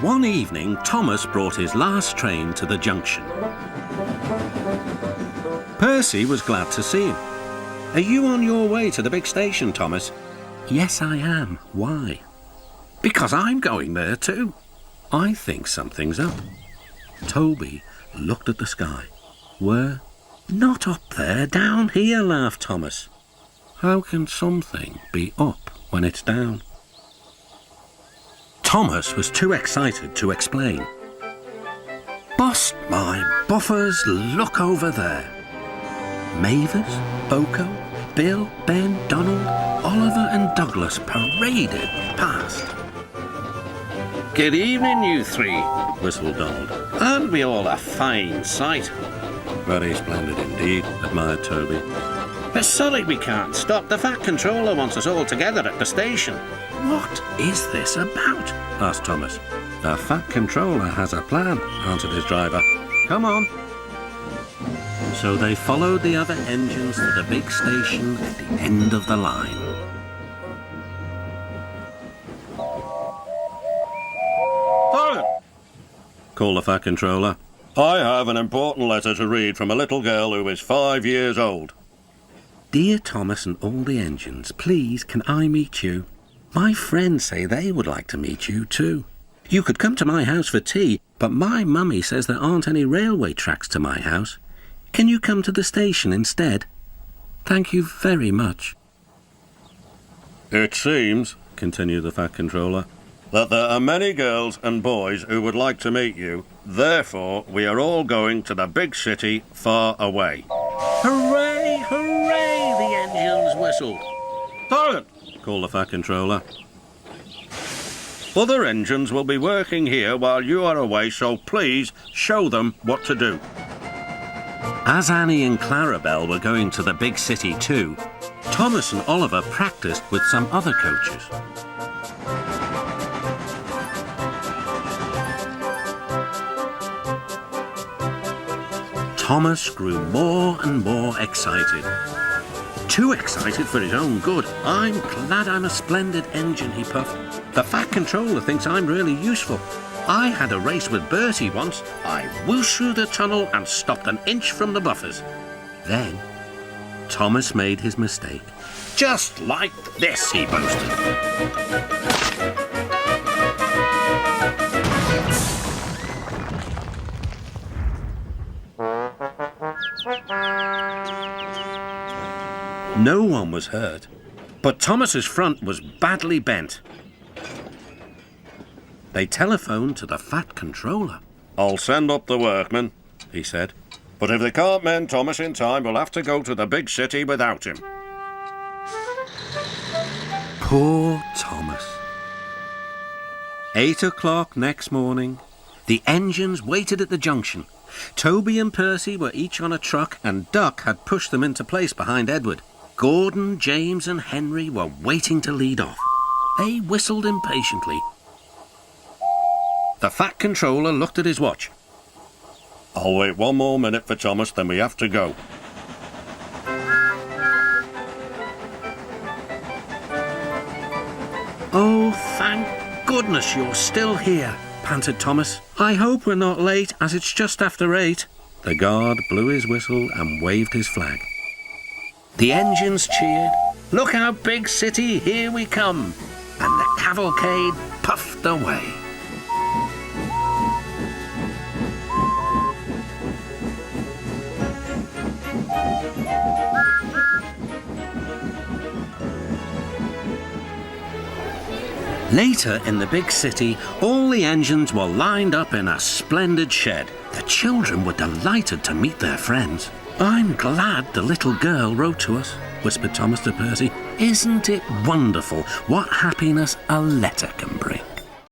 One evening, Thomas brought his last train to the junction. Percy was glad to see him. "Are you on your way to the big station, Thomas?" "Yes, I am. Why?" "Because I'm going there too." "I think something's up." Toby looked at the sky. "Where?" "Not up there, down here," laughed Thomas. "How can something be up when it's down?" Thomas was too excited to explain. "Bust my buffers, look over there. Mavis, Boko, Bill, Ben, Donald, Oliver and Douglas paraded past." "Good evening, you three," whistled Donald. "Aren't we all a fine sight?" "Very splendid indeed," admired Toby. "We're sorry we can't stop. The Fat Controller wants us all together at the station." "What is this about?" asked Thomas. "The Fat Controller has a plan," answered his driver. "Come on." So they followed the other engines to the big station at the end of the line. "Silent!" called the Fat Controller. "I have an important letter to read from a little girl who is 5 years old." "Dear Thomas and all the engines, please can I meet you? My friends say they would like to meet you too. You could come to my house for tea, but my mummy says there aren't any railway tracks to my house. Can you come to the station instead? Thank you very much." "It seems," continued the Fat Controller, "that there are many girls and boys who would like to meet you. Therefore, we are all going to the big city far away." "Hooray, hooray!" the engines whistled. "Silent!" called the Fat Controller. "Other engines will be working here while you are away, so please show them what to do." As Annie and Clarabelle were going to the big city too, Thomas and Oliver practiced with some other coaches. Thomas grew more and more excited. Too excited for his own good. "I'm glad I'm a splendid engine," he puffed. "The Fat Controller thinks I'm really useful. I had a race with Bertie once. I whooshed through the tunnel and stopped an inch from the buffers." Then Thomas made his mistake. "Just like this," he boasted. No one was hurt, but Thomas's front was badly bent. They telephoned to the Fat Controller. "I'll send up the workmen," he said. "But if they can't mend Thomas in time, we'll have to go to the big city without him." Poor Thomas. 8 o'clock next morning. The engines waited at the junction. Toby and Percy were each on a truck, and Duck had pushed them into place behind Edward. Gordon, James and Henry were waiting to lead off. They whistled impatiently. The Fat Controller looked at his watch. "I'll wait one more minute for Thomas, then we have to go." "Oh, thank goodness you're still here," panted Thomas. "I hope we're not late, as it's just after 8. The guard blew his whistle and waved his flag. The engines cheered. "Look out, big city, here we come!" And the cavalcade puffed away. Later in the big city, all the engines were lined up in a splendid shed. The children were delighted to meet their friends. "I'm glad the little girl wrote to us," whispered Thomas to Percy. "Isn't it wonderful what happiness a letter can bring?"